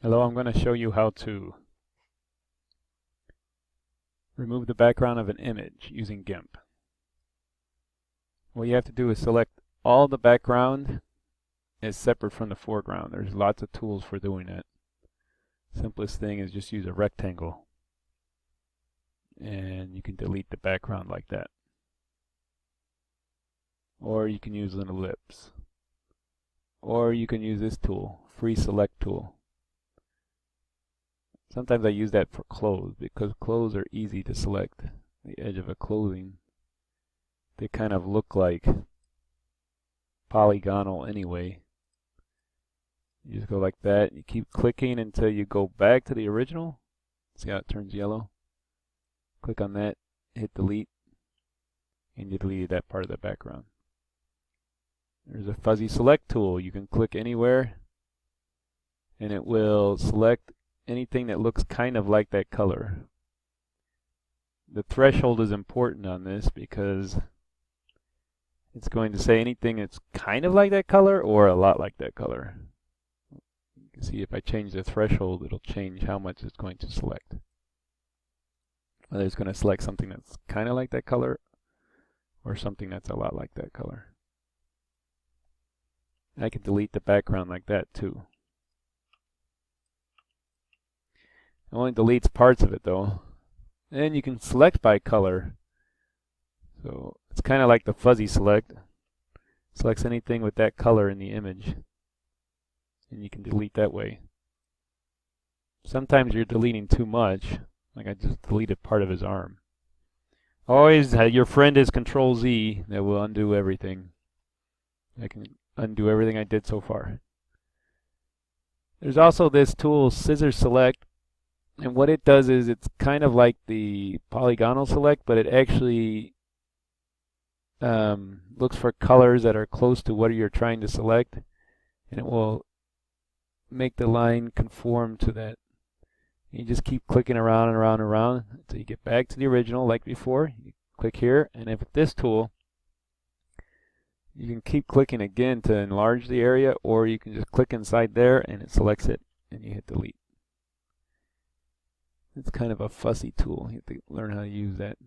Hello, I'm going to show you how to remove the background of an image using GIMP. What you have to do is select all the background is separate from the foreground. There's lots of tools for doing that. Simplest thing is just use a rectangle and you can delete the background like that. Or you can use an ellipse. Or you can use this tool, free select tool. Sometimes I use that for clothes because clothes are easy to select. The edge of a clothing, they kind of look like polygonal anyway. You just go like that. You keep clicking until you go back to the original. See how it turns yellow? Click on that, hit delete, and you deleted that part of the background. There's a fuzzy select tool. You can click anywhere and it will select anything that looks kind of like that color. The threshold is important on this because it's going to say anything that's kind of like that color or a lot like that color. You can see if I change the threshold, it'll change how much it's going to select. Whether it's going to select something that's kind of like that color or something that's a lot like that color. I can delete the background like that too. It only deletes parts of it though. And you can select by color. So it's kind of like the fuzzy select. Selects anything with that color in the image. And you can delete that way. Sometimes you're deleting too much. Like I just deleted part of his arm. Always your friend is Control Z. That will undo everything. I can undo everything I did so far. There's also this tool, Scissor Select. And what it does is it's kind of like the polygonal select, but it actually looks for colors that are close to what you're trying to select, and it will make the line conform to that. You just keep clicking around and around and around until you get back to the original like before. You click here, and if with this tool, you can keep clicking again to enlarge the area, or you can just click inside there and it selects it, and you hit delete. It's kind of a fussy tool. You have to learn how to use that.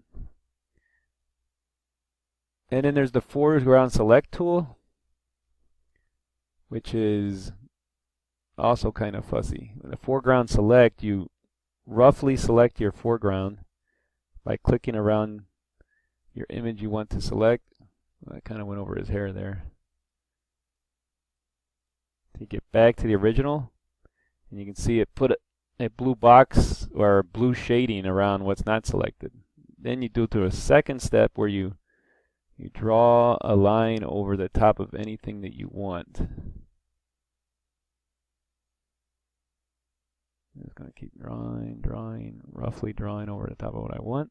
And then there's the foreground select tool, which is also kind of fussy. With the foreground select, you roughly select your foreground by clicking around your image you want to select. I kind of went over his hair there. You get back to the original, and you can see it put a blue box or blue shading around what's not selected. Then you do to a second step where you draw a line over the top of anything that you want. I'm just going to keep drawing, roughly drawing over the top of what I want.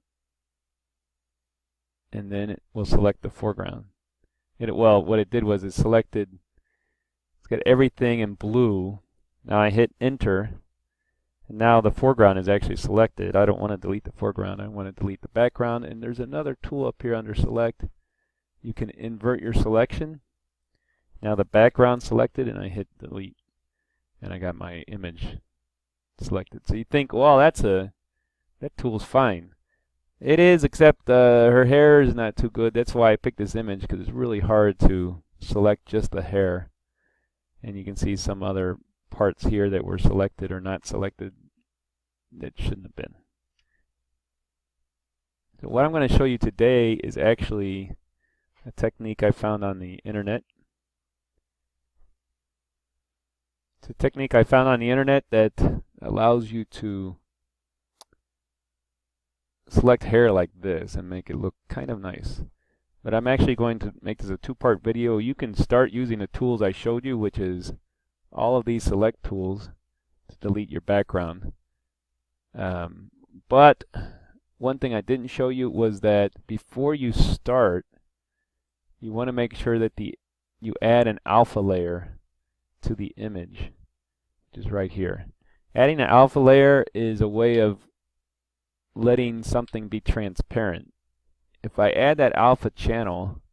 And then it will select the foreground. Well, what it did was it selected, it's got everything in blue. Now I hit enter. And now the foreground is actually selected. I don't want to delete the foreground. I want to delete the background. And there's another tool up here under select. You can invert your selection. Now the background selected, and I hit delete. And I got my image selected. So you think, well, that tool's fine. It is, except her hair is not too good. That's why I picked this image, because it's really hard to select just the hair. And you can see some other parts here that were selected or not selected that shouldn't have been. So what I'm going to show you today is actually a technique I found on the internet. It's a technique I found on the internet that allows you to select hair like this and make it look kind of nice. But I'm actually going to make this a two-part video. You can start using the tools I showed you, which is all of these select tools to delete your background. But one thing I didn't show you was that before you start, you want to make sure that you add an alpha layer to the image, which is right here. Adding an alpha layer is a way of letting something be transparent. If I add that alpha channel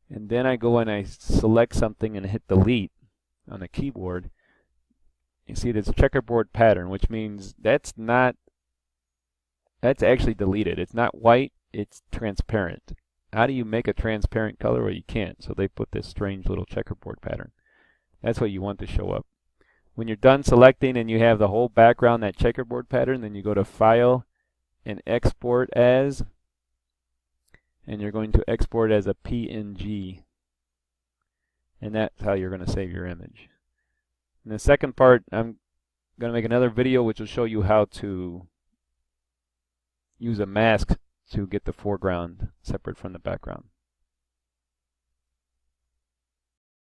and then I go and I select something and hit delete on the keyboard, you see this checkerboard pattern, which means that's actually deleted. It's not white, it's transparent. How do you make a transparent color? Well, you can't, so they put this strange little checkerboard pattern. That's what you want to show up. When you're done selecting and you have the whole background, that checkerboard pattern, then you go to File and Export As, and you're going to export as a PNG. And that's how you're going to save your image. In the second part, I'm going to make another video which will show you how to use a mask to get the foreground separate from the background.